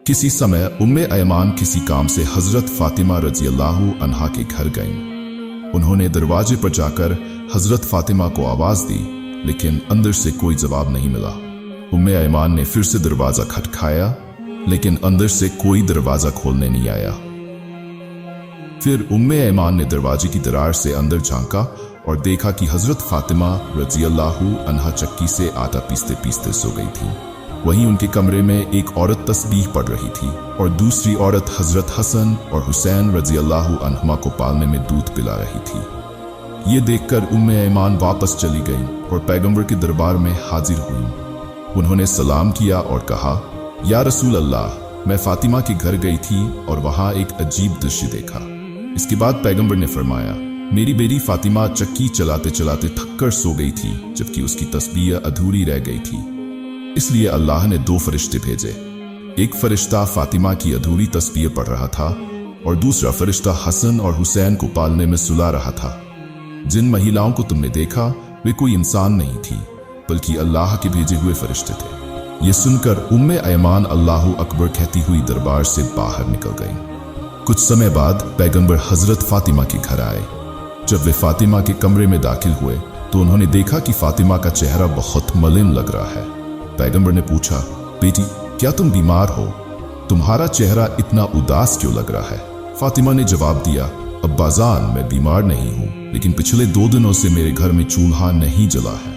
किसी समय उम्मे ऐमान किसी काम से हजरत फातिमा रजी अल्लाह अन्हा के घर गईं। उन्होंने दरवाजे पर जाकर हजरत फातिमा को आवाज दी, लेकिन अंदर से कोई जवाब नहीं मिला। उम्मे ऐमान ने फिर से दरवाजा खटखाया, लेकिन अंदर से कोई दरवाजा खोलने नहीं आया। फिर उम्मे ऐमान ने दरवाजे की दरार से अंदर झांका और देखा कि हजरत फातिमा रजी अल्लाह अन्हा चक्की से आटा पीसते पीसते सो गई थी। वहीं उनके कमरे में एक औरत तस्बीह पढ़ रही थी और दूसरी औरत हजरत हसन और हुसैन रजी अल्लाह अन्हुमा को पालने में दूध पिला रही थी। ये देखकर उम्मे ऐमान वापस चली गईं और पैगंबर के दरबार में हाजिर हुईं। उन्होंने सलाम किया और कहा, या रसूल अल्लाह, मैं फातिमा के घर गई थी और वहां एक अजीब दृश्य देखा। इसके बाद पैगंबर ने फरमाया, मेरी बेटी फातिमा चक्की चलाते चलाते थककर सो गई थी, जबकि उसकी तस्बीह अधूरी रह गई थी। इसलिए अल्लाह ने दो फरिश्ते भेजे। एक फरिश्ता फातिमा की अधूरी तस्बीह पढ़ रहा था और दूसरा फरिश्ता हसन और हुसैन को पालने में सुला रहा था। जिन महिलाओं को तुमने देखा वे कोई इंसान नहीं थी, बल्कि अल्लाह के भेजे हुए फरिश्ते थे। ये सुनकर उम्मे ऐमान अल्लाहु अकबर कहती हुई दरबार से बाहर निकल गईं। कुछ समय बाद पैगंबर हजरत फातिमा के घर आए। जब वे फातिमा के कमरे में दाखिल हुए तो उन्होंने देखा कि फातिमा का चेहरा बहुत मलिन लग रहा है। पैगंबर ने पूछा, बेटी क्या तुम बीमार हो? तुम्हारा चेहरा इतना उदास क्यों लग रहा है? फातिमा ने जवाब दिया, अब्बाजान, मैं बीमार नहीं हूँ, लेकिन पिछले 2 दिनों से मेरे घर में चूल्हा नहीं जला है।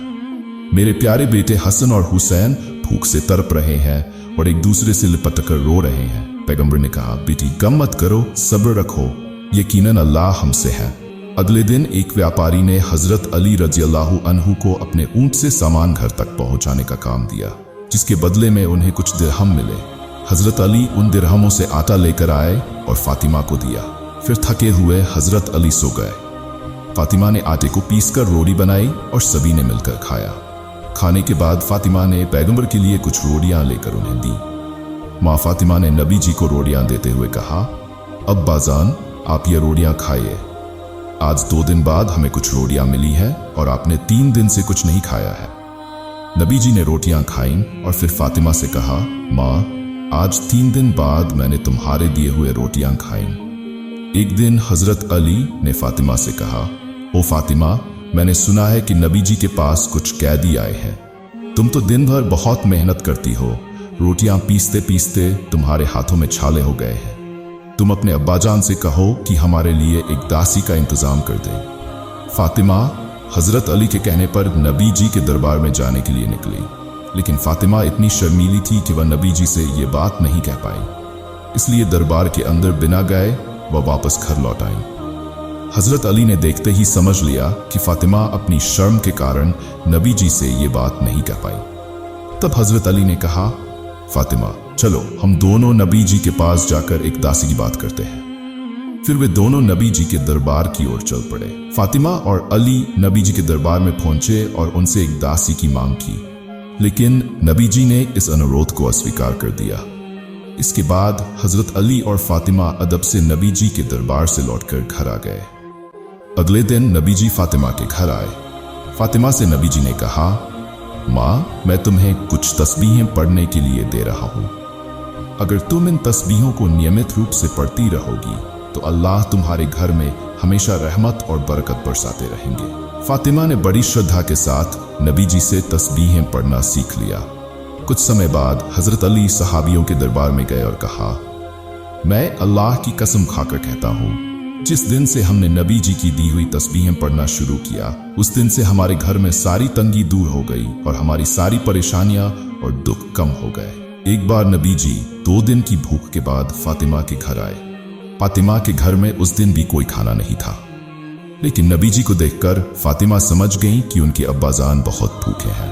मेरे प्यारे बेटे हसन और हुसैन भूख से तड़प रहे हैं और एक दूसरे से लिपट कर रो रहे हैं। पैगंबर ने कहा, बेटी गम मत करो, सब्र रखो, यकीनन अल्लाह हमसे है। अगले दिन एक व्यापारी ने हजरत अली रजी अल्लाह अन्हु को अपने ऊंट से सामान घर तक पहुंचाने का काम दिया, जिसके बदले में उन्हें कुछ दिरहम मिले। हजरत अली उन दिरहमों से आटा लेकर आए और फातिमा को दिया। फिर थके हुए हजरत अली सो गए। फातिमा ने आटे को पीसकर रोटी बनाई और सभी ने मिलकर खाया। खाने के बाद फातिमा ने पैगंबर के लिए कुछ रोटियां लेकर उन्हें दी। माँ फातिमा ने नबी जी को रोटियां देते हुए कहा, अब्बाजान, आप ये रोटियां खाइए। आज 2 दिन बाद हमें कुछ रोटियां मिली है और आपने 3 दिन से कुछ नहीं खाया है। नबी जी ने रोटियां खाईं और फिर फातिमा से कहा, माँ, आज 3 दिन बाद मैंने तुम्हारे दिए हुए रोटियां खाईं। एक दिन हजरत अली ने फातिमा से कहा, ओ फातिमा, मैंने सुना है कि नबी जी के पास कुछ कैदी आए हैं। तुम तो दिन भर बहुत मेहनत करती हो, रोटियां पीसते पीसते तुम्हारे हाथों में छाले हो गए हैं। तुम अपने अब्बाजान से कहो कि हमारे लिए एक दासी का इंतजाम कर दें। फातिमा हजरत अली के कहने पर नबी जी के दरबार में जाने के लिए निकली, लेकिन फातिमा इतनी शर्मीली थी कि वह नबी जी से ये बात नहीं कह पाई। इसलिए दरबार के अंदर बिना गए वह वापस घर लौट आई। हजरत अली ने देखते ही समझ लिया कि फातिमा अपनी शर्म के कारण नबी जी से ये बात नहीं कह पाई। तब हजरत अली ने कहा, फातिमा, चलो हम दोनों नबी जी के पास जाकर एक दासी की बात करते हैं। फिर वे दोनों नबी जी के दरबार की ओर चल पड़े। फातिमा और अली नबी जी के दरबार में पहुंचे और उनसे एक दासी की मांग की, लेकिन नबी जी ने इस अनुरोध को अस्वीकार कर दिया। इसके बाद हजरत अली और फातिमा अदब से नबी जी के दरबार से लौटकर घर आ गए। अगले दिन नबी जी फातिमा के घर आए। फातिमा से नबी जी ने कहा, माँ, मैं तुम्हें कुछ तस्बीहें पढ़ने के लिए दे रहा हूँ। अगर तुम इन तस्बीहों को नियमित रूप से पढ़ती रहोगी तो अल्लाह तुम्हारे घर में हमेशा रहमत और बरकत बरसाते रहेंगे। फातिमा ने बड़ी श्रद्धा के साथ नबी जी से तस्बीहें पढ़ना सीख लिया। कुछ समय बाद हजरत अली सहाबियों के दरबार में गए और कहा, मैं अल्लाह की कसम खाकर कहता हूँ, जिस दिन से हमने नबी जी की दी हुई तस्बीहें पढ़ना शुरू किया, उस दिन से हमारे घर में सारी तंगी दूर हो गई और हमारी सारी परेशानियां और दुख कम हो गए। एक बार नबी जी 2 दिन की भूख के बाद फातिमा के घर आए। फातिमा के घर में उस दिन भी कोई खाना नहीं था, लेकिन नबी जी को देखकर फातिमा समझ गई कि उनके अब्बाजान बहुत भूखे हैं।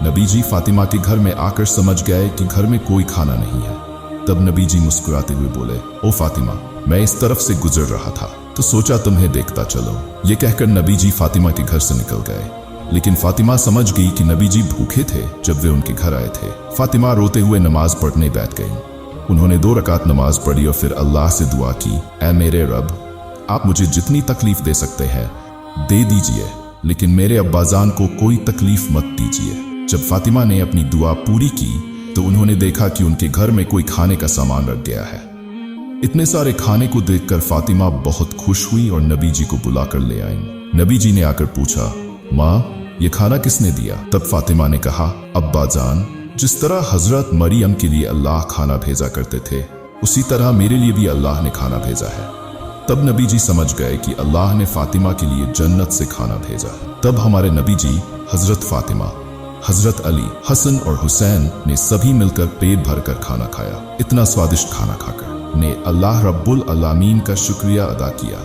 नबी जी फातिमा के घर में आकर समझ गए कि घर में कोई खाना नहीं है। तब नबी जी मुस्कुराते हुए बोले, ओ फातिमा, मैं इस तरफ से गुजर रहा था तो सोचा तुम्हें देखता चलो। ये कहकर नबी जी फातिमा के घर से निकल गए, लेकिन फातिमा समझ गई कि नबी जी भूखे थे जब वे उनके घर आए थे। फातिमा रोते हुए नमाज पढ़ने बैठ गई। उन्होंने 2 रकात नमाज पढ़ी और फिर अल्लाह से दुआ की, ऐ मेरे रब, आप मुझे जितनी तकलीफ दे सकते हैं दे दीजिए, लेकिन मेरे अब्बाजान को कोई तकलीफ मत दीजिए। जब फातिमा ने अपनी दुआ पूरी की तो उन्होंने देखा कि उनके घर में कोई खाने का सामान रख गया है। इतने सारे खाने को देखकर फातिमा बहुत खुश हुई और नबी जी को बुलाकर ले आईं। नबी जी ने आकर पूछा, माँ ये खाना किसने दिया? तब फातिमा ने कहा, अब्बा जान, जिस तरह हजरत मरियम के लिए अल्लाह खाना भेजा करते थे उसी तरह मेरे लिए भी अल्लाह ने खाना भेजा है। तब नबी जी समझ गए कि अल्लाह ने फातिमा के लिए जन्नत से खाना भेजा है। तब हमारे नबी जी, हजरत फातिमा, हजरत अली, हसन और हुसैन ने सभी मिलकर पेट भरकर खाना खाया। इतना स्वादिष्ट खाना खाकर ने अल्लाह रब्बुल आलमीन का शुक्रिया अदा किया।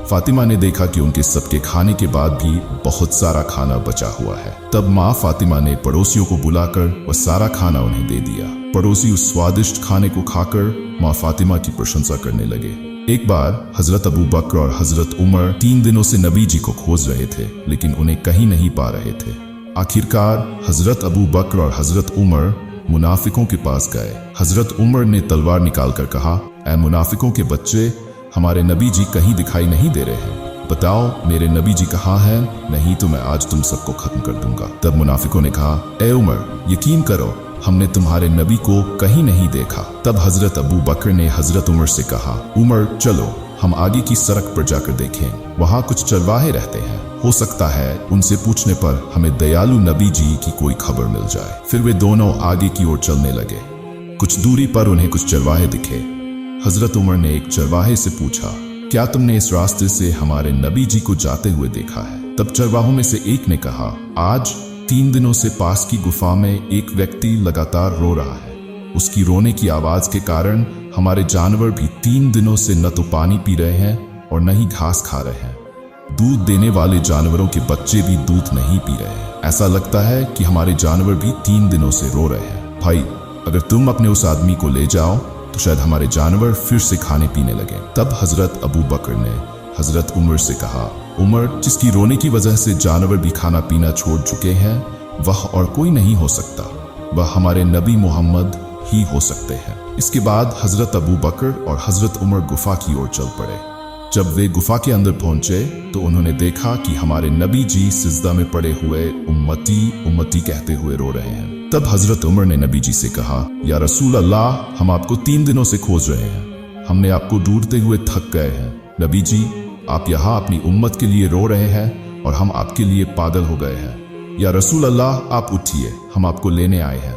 फातिमा ने देखा कि उनके सबके खाने के बाद भी बहुत सारा खाना बचा हुआ है। तब माँ फातिमा ने पड़ोसियों को बुलाकर वह सारा खाना उन्हें दे दिया। पड़ोसी उस स्वादिष्ट खाने को खाकर माँ फातिमा की प्रशंसा करने लगे। एक बार हजरत अबू बकर और हजरत उमर 3 दिनों से नबी जी को खोज रहे थे, लेकिन उन्हें कहीं नहीं पा रहे थे। आखिरकार हजरत अबू बकर और हजरत उमर मुनाफिकों के पास गए। हजरत उमर ने तलवार निकालकर कहा, ऐ मुनाफिकों के बच्चे, हमारे नबी जी कहीं दिखाई नहीं दे रहे हैं, बताओ मेरे नबी जी कहाँ हैं, नहीं तो मैं आज तुम सबको खत्म कर दूंगा। तब मुनाफिकों ने कहा, ए उमर, यकीन करो हमने तुम्हारे नबी को कहीं नहीं देखा। तब हजरत अबू बकर ने हजरत उमर से कहा, उमर चलो हम आगे की सड़क पर जाकर देखें, वहाँ कुछ चरवाहे रहते हैं, हो सकता है उनसे पूछने पर हमें दयालु नबी जी की कोई खबर मिल जाए। फिर वे दोनों आगे की ओर चलने लगे। कुछ दूरी पर उन्हें कुछ चरवाहे दिखे। हजरत उमर ने एक चरवाहे से पूछा, क्या तुमने इस रास्ते से हमारे नबी जी को जाते हुए देखा है? तब चरवाहों में से एक ने कहा, आज 3 दिनों से पास की गुफा में एक व्यक्ति लगातार रो रहा है। उसकी रोने की आवाज के कारण हमारे जानवर भी 3 दिनों से न तो पानी पी रहे हैं और न ही घास खा रहे हैं। दूध देने वाले जानवरों के बच्चे भी दूध नहीं पी रहे हैं। ऐसा लगता है कि हमारे जानवर भी 3 दिनों से रो रहे हैं। भाई, अगर तुम अपने उस आदमी को ले जाओ तो शायद हमारे जानवर फिर से खाने पीने लगे। तब हजरत अबू बकर ने हजरत उमर से कहा, उमर, जिसकी रोने की वजह से जानवर भी खाना पीना छोड़ चुके हैं वह और कोई नहीं हो सकता, वह हमारे नबी मोहम्मद ही हो सकते हैं। इसके बाद हजरत अबू बकर और हजरत उमर गुफा की ओर चल पड़े। जब वे गुफा के अंदर पहुंचे तो उन्होंने देखा कि हमारे नबी जी सिजदा में पड़े हुए उम्मती उम्मती कहते हुए रो रहे हैं। तब हजरत उमर ने नबी जी से कहा, या रसूल अल्लाह, हम आपको 3 दिनों से खोज रहे हैं, हमने आपको ढूंढते हुए थक गए हैं। नबी जी, आप यहाँ अपनी उम्मत के लिए रो रहे हैं और हम आपके लिए पागल हो गए हैं। या रसूल अल्लाह, आप उठिए, हम आपको लेने आए हैं।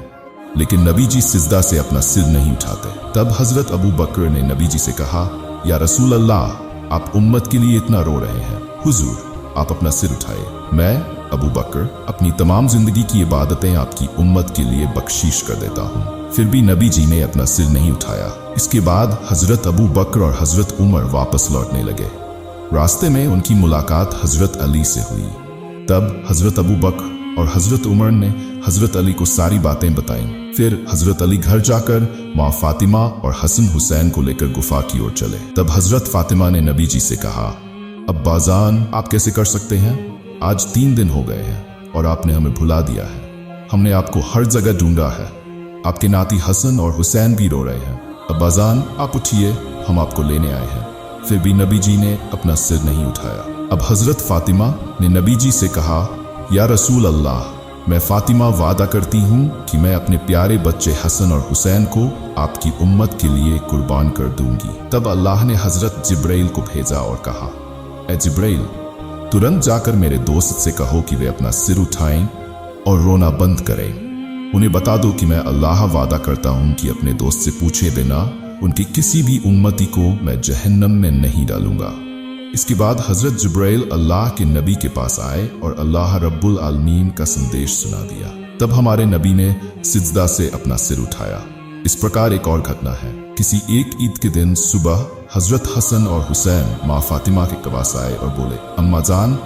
लेकिन नबी जी सिजदा से अपना सिर नहीं उठाते। तब हजरत अबू बकर ने नबी जी से कहा, या रसूल अल्लाह, आप उम्मत के लिए इतना रो रहे हैं, हुजूर आप अपना सिर उठाए। मैं अबू बकर अपनी तमाम जिंदगी की इबादतें आपकी उम्मत के लिए बख्शीश कर देता हूँ। फिर भी नबी जी ने अपना सिर नहीं उठाया। इसके बाद हजरत अबू बकर और हजरत उमर वापस लौटने लगे। रास्ते में उनकी मुलाकात हजरत अली से हुई। तब हजरत अबू बकर और हजरत उमर ने हजरत अली को सारी बातें बताईं। फिर हजरत अली घर जाकर माँ फातिमा और हसन हुसैन को लेकर गुफा की ओर चले। तब हजरत फातिमा ने नबी जी से कहा, अब्बाजान, आप कैसे कर सकते हैं? आज 3 दिन हो गए हैं और आपने हमें भुला दिया है। हमने आपको हर जगह ढूंढा है। आपके नाती हसन और हुसैन भी रो रहे हैं। अब्बाजान, आप उठिए, हम आपको लेने आए हैं। फिर भी नबी जी ने अपना सिर नहीं उठाया। अब हजरत फातिमा ने नबी जी से कहा, या रसूल अल्लाह, मैं फातिमा वादा करती हूँ कि मैं अपने प्यारे बच्चे हसन और हुसैन को आपकी उम्मत के लिए कुर्बान कर दूंगी। तब अल्लाह ने हजरत जिब्राइल को भेजा और कहा, ए जिब्राइल, तुरंत जाकर मेरे दोस्त से कहो कि वे अपना सिर उठाएं और रोना बंद करें। उन्हें बता दो कि मैं अल्लाह वादा करता हूँ कि अपने दोस्त से पूछे बिना उनकी किसी भी उम्मती को मैं जहन्नम में नहीं डालूंगा। इसके बाद हजरत जिब्राइल अल्लाह के नबी के पास आए और अल्लाह रब्बुल आलमीन का संदेश सुना दिया। तब हमारे नबी ने सिजदा से अपना सिर उठाया। इस प्रकार एक और घटना है। किसी एक ईद के दिन सुबह हजरत हसन और हुसैन माँ फातिमा के पास आए और बोले, अम्मा जान,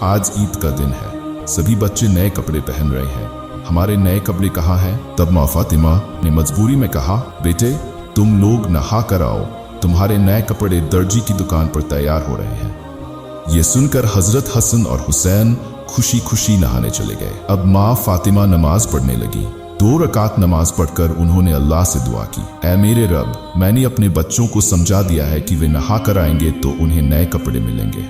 आज ईद का दिन है, सभी बच्चे नए कपड़े पहन रहे हैं, हमारे नए कपड़े कहाँ हैं? तब माँ फातिमा ने मजबूरी में कहा, बेटे तुम लोग नहा कर आओ, तुम्हारे नए कपड़े दर्जी की दुकान पर तैयार हो रहे हैं। ये सुनकर हजरत हसन और हुसैन खुशी खुशी नहाने चले गए। अब माँ फातिमा नमाज पढ़ने लगी। 2 रकात नमाज पढ़कर उन्होंने अल्लाह से दुआ की, ऐ मेरे रब, मैंने अपने बच्चों को समझा दिया है कि वे नहा कर आएंगे तो उन्हें नए कपड़े मिलेंगे,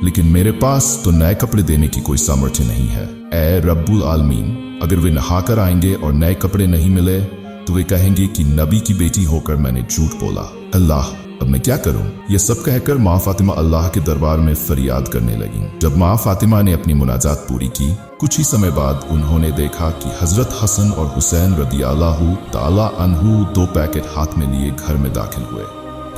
लेकिन मेरे पास तो नए कपड़े देने की कोई सामर्थ्य नहीं है। ऐ रब्बुल आलमीन, अगर वे नहाकर आएंगे और नए कपड़े नहीं मिले तो वे कहेंगे कि नबी की बेटी होकर मैंने झूठ बोला। अल्लाह, अब मैं क्या करूं? ये सब कहकर माँ फातिमा अल्लाह के दरबार में फरियाद करने लगी। जब माँ फातिमा ने अपनी मुनाजात पूरी की, कुछ ही समय बाद उन्होंने देखा कि हजरत हसन और हुसैन रदियल्लाहु ताला अन्हु 2 पैकेट हाथ में लिए घर में दाखिल हुए।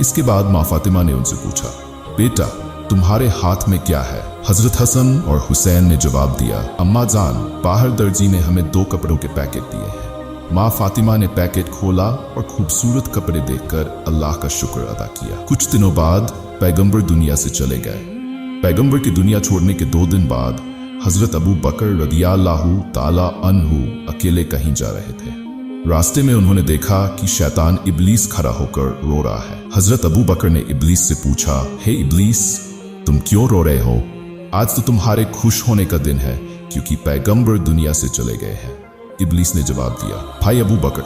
इसके बाद माँ फातिमा ने उनसे पूछा, बेटा तुम्हारे हाथ में क्या है? हजरत हसन और हुसैन ने जवाब दिया, अम्मा जान, बाहर दर्जी ने हमें 2 कपड़ों के पैकेट दिए हैं। माँ फातिमा ने पैकेट खोला और खूबसूरत कपड़े देखकर अल्लाह का शुक्र अदा किया। कुछ दिनों बाद पैगंबर दुनिया से चले गए। पैगंबर की दुनिया छोड़ने के 2 दिन बाद हजरत अबू बकर रदियल्लाहु ताला अन्हु अकेले कहीं जा रहे थे। रास्ते में उन्होंने देखा कि शैतान इब्लीस खड़ा होकर रो रहा है। हजरत अबू बकर ने इब्लीस से पूछा, हे इब्लीस, तुम क्यों रो रहे हो? आज तो तुम्हारे खुश होने का दिन है क्योंकि पैगंबर दुनिया से चले गए हैं। इब्लीस ने जवाब दिया, भाई अबू बकर,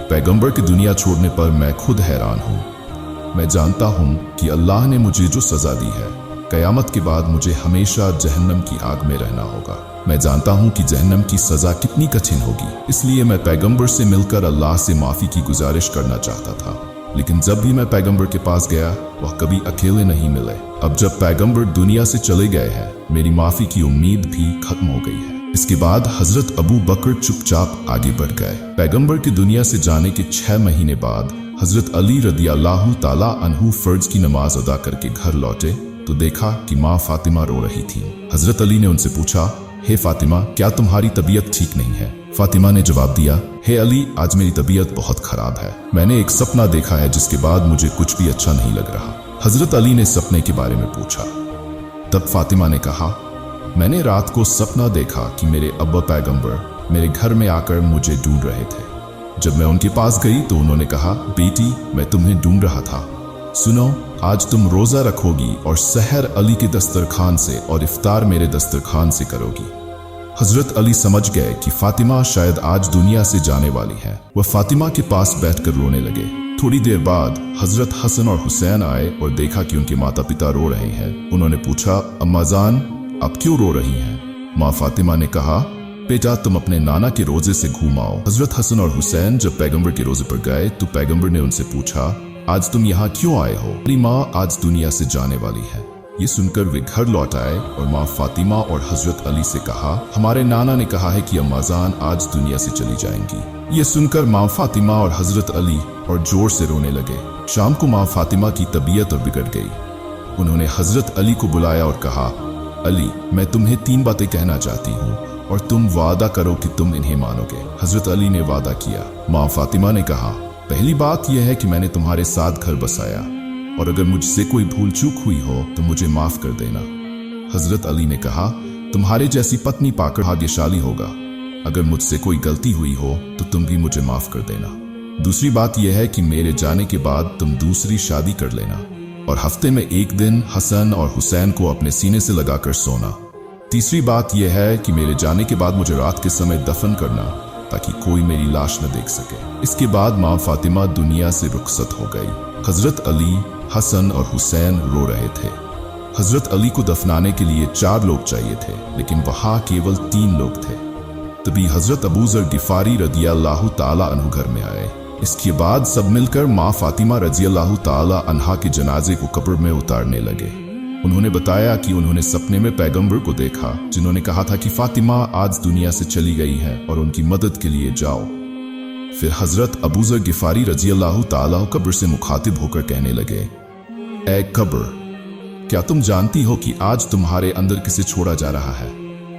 पैगंबर की दुनिया छोड़ने पर मैं खुद हैरान हूँ। मैं जानता हूँ कि अल्लाह ने मुझे जो सजा दी है, कयामत के बाद मुझे हमेशा जहन्नम की आग में रहना होगा। मैं जानता हूँ कि जहन्नम की सजा कितनी कठिन होगी, इसलिए मैं पैगंबर से मिलकर अल्लाह से माफी की गुजारिश करना चाहता था। लेकिन जब भी मैं पैगंबर के पास गया, वह कभी अकेले नहीं मिले। अब जब पैगंबर दुनिया से चले गए हैं, मेरी माफी की उम्मीद भी खत्म हो गई है। इसके बाद हजरत अबू बकर चुपचाप आगे बढ़ गए। पैगंबर की दुनिया से जाने के 6 महीने बाद हजरत अली रदियल्लाहु ताला अन्हु फर्ज की नमाज अदा करके घर लौटे तो देखा कि माँ फातिमा रो रही थी। हजरत अली ने उनसे पूछा, हे फातिमा, क्या तुम्हारी तबीयत ठीक नहीं है? फातिमा ने जवाब दिया, हे अली, आज मेरी तबीयत बहुत खराब है। मैंने एक सपना देखा है जिसके बाद मुझे कुछ भी अच्छा नहीं लग रहा। हजरत अली ने सपने के बारे में पूछा। तब फातिमा ने कहा, मैंने रात को सपना देखा कि मेरे अब्बा पैगंबर मेरे घर में आकर मुझे ढूंढ रहे थे। जब मैं उनके पास गई तो उन्होंने कहा, बेटी, मैं तुम्हें ढूंढ रहा था। सुनो, आज तुम रोजा रखोगी और सहर अली के दस्तरखान से और इफ्तार मेरे दस्तरखान से करोगी। हजरत अली समझ गए कि फातिमा शायद आज दुनिया से जाने वाली है। वह फातिमा के पास बैठकर रोने लगे। थोड़ी देर बाद हजरत हसन और हुसैन आए और देखा कि उनके माता पिता रो रहे हैं। उन्होंने पूछा, अम्मा जान, आप क्यों रो रही हैं? माँ फातिमा ने कहा, बेटा, तुम अपने नाना के रोजे से घूम आओ। हजरत हसन और हुसैन जब पैगंबर के रोजे पर गए तो पैगंबर ने उनसे पूछा, आज तुम यहाँ क्यों आए हो? मेरी माँ आज दुनिया से जाने वाली है। ये सुनकर वे घर लौट आए और माँ फातिमा और हजरत अली से कहा, हमारे नाना ने कहा है कि अम्मा जान आज दुनिया से चली जाएंगी। ये सुनकर माँ फातिमा और हजरत अली और जोर से रोने लगे। शाम को माँ फातिमा की तबीयत और बिगड़ गई। उन्होंने हजरत अली को बुलाया और कहा, अली, मैं तुम्हें 3 बातें कहना चाहती हूँ और तुम वादा करो कि तुम इन्हें मानोगे। हजरत अली ने वादा किया। माँ फातिमा ने कहा, पहली बात यह है कि मैंने तुम्हारे साथ घर बसाया और अगर मुझसे कोई भूल चूक हुई हो तो मुझे माफ कर देना। हजरत अली ने कहा, तुम्हारे जैसी पत्नी पाकर भाग्यशाली होगा। अगर मुझसे कोई गलती हुई हो तो तुम भी मुझे माफ कर देना। दूसरी बात यह है कि मेरे जाने के बाद तुम दूसरी शादी कर लेना और हफ्ते में 1 दिन हसन और हुसैन को अपने सीने से लगाकर सोना। तीसरी बात यह है कि मेरे जाने के बाद मुझे रात के समय दफन करना ताकि कोई मेरी लाश न देख सके। इसके बाद माँ फातिमा दुनिया से रुखसत हो गई। हजरत अली, हसन और हुसैन रो रहे थे। हजरत अली को दफनाने के लिए 4 लोग चाहिए थे, लेकिन वहां केवल 3 लोग थे। तभी हजरत अबू ज़र गिफारी रदियल्लाहु ताला अन्हु घर में आए। इसके बाद सब मिलकर माँ फातिमा रज़ियल्लाहु ताला अन्हा के जनाजे को कब्र में उतारने लगे। उन्होंने बताया कि उन्होंने सपने में पैगंबर को देखा जिन्होंने कहा था कि फातिमा आज दुनिया से चली गई है और उनकी मदद के लिए जाओ। फिर हजरत अबू ज़र गिफारी रज़ियल्लाहु ताला कब्र से मुखातिब होकर कहने लगे, ऐ कब्र, क्या तुम जानती हो कि आज तुम्हारे अंदर किसे छोड़ा जा रहा है?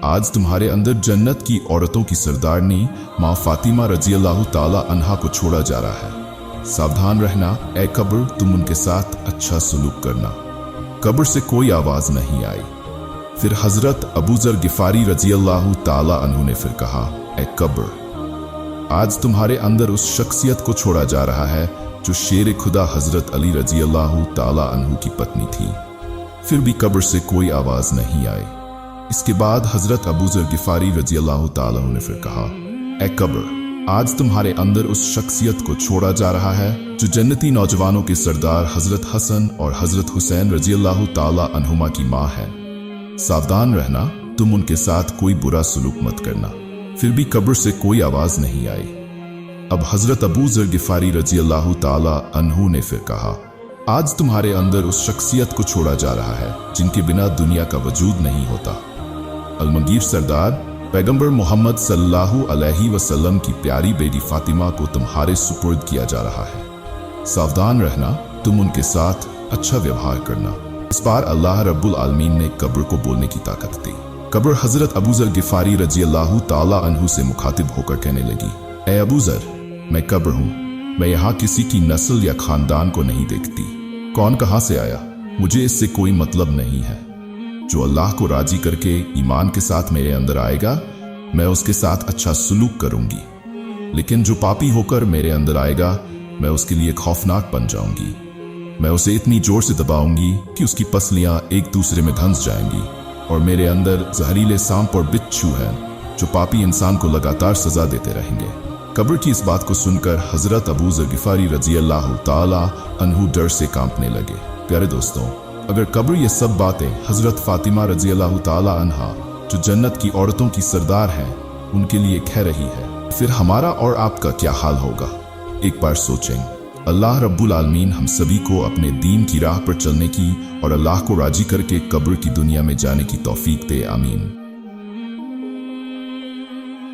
आज तुम्हारे अंदर जन्नत की औरतों की सरदारनी माँ फातिमा रज़ियल्लाहु ताला अन्हा को छोड़ा जा रहा है। सावधान रहना ऐ कब्र, तुम उनके साथ अच्छा सलूक करना। कब्र से कोई आवाज नहीं आई। फिर हजरत अबू ज़र गिफारी रज़ियल्लाहु ताला अन्हु ने फिर कहा, ऐ कब्र, आज तुम्हारे अंदर उस शख्सियत को छोड़ा जा रहा है जो शेर खुदा हजरत अली रज़ियल्लाहु ताला अन्हु की पत्नी थी। फिर भी कब्र से कोई आवाज नहीं आई। इसके बाद हजरत अबू ज़र गिफारी रज़ियल्लाहु ताला अन्हु ने फिर कहा, ऐ कब्र, आज तुम्हारे अंदर उस शख्सियत को छोड़ा जा रहा है जो जन्नती नौजवानों के सरदार हजरत हसन और हजरत हुसैन रज़ियल्लाहु ताला अन्हुमा की माँ है। सावधान रहना, तुम उनके साथ कोई बुरा सलूक मत करना। फिर भी कब्र से कोई आवाज नहीं आई। अब हजरत अबू ज़र गिफारी रजी अल्लाह ताला अन्हु ने फिर कहा, आज तुम्हारे अंदर उस शख्सियत को छोड़ा जा रहा है जिनके बिना दुनिया का वजूद नहीं होता। अलमगीर सरदार पैगंबर मोहम्मद सल्लल्लाहु अलैहि वसल्लम की प्यारी बेटी फातिमा को तुम्हारे सुपुर्द किया जा रहा है। सावधान रहना, तुम उनके साथ अच्छा व्यवहार करना। इस बार अल्लाह रब्बुल आलमीन ने कब्र को बोलने की ताकत दी। कब्र हजरत अबू ज़र गिफारी रजी अल्लाह ताला अन्हु से मुखातिब होकर कहने लगी, ए अबू ज़र, मैं कब्र हूँ। मैं यहाँ किसी की नस्ल या खानदान को नहीं देखती। कौन कहाँ से आया मुझे इससे कोई मतलब नहीं है। जो अल्लाह को राजी करके ईमान के साथ मेरे अंदर आएगा, मैं उसके साथ अच्छा सलूक करूंगी, लेकिन जो पापी होकर मेरे अंदर आएगा, मैं उसके लिए खौफनाक बन जाऊंगी। मैं उसे इतनी जोर से दबाऊंगी कि उसकी पसलियां एक दूसरे में धंस जाएंगी, और मेरे अंदर जहरीले सांप और बिच्छू हैं जो पापी इंसान को लगातार सजा देते रहेंगे। कब्र की इस बात को सुनकर हजरत अबू ज़र गिफारी रजी अल्लाह ताला अन्हु डर से कांपने लगे। प्यारे दोस्तों, अगर कब्र ये सब बातें हजरत फातिमा रजी अल्लाह ताला अन्हा, जो जन्नत की औरतों की सरदार हैं, उनके लिए कह रही है, फिर हमारा और आपका क्या हाल होगा? एक बार सोचें। अल्लाह रब्बुल आलमीन हम सभी को अपने दीन की राह पर चलने की और अल्लाह को राजी करके कब्र की दुनिया में जाने की तौफीक दे। आमीन।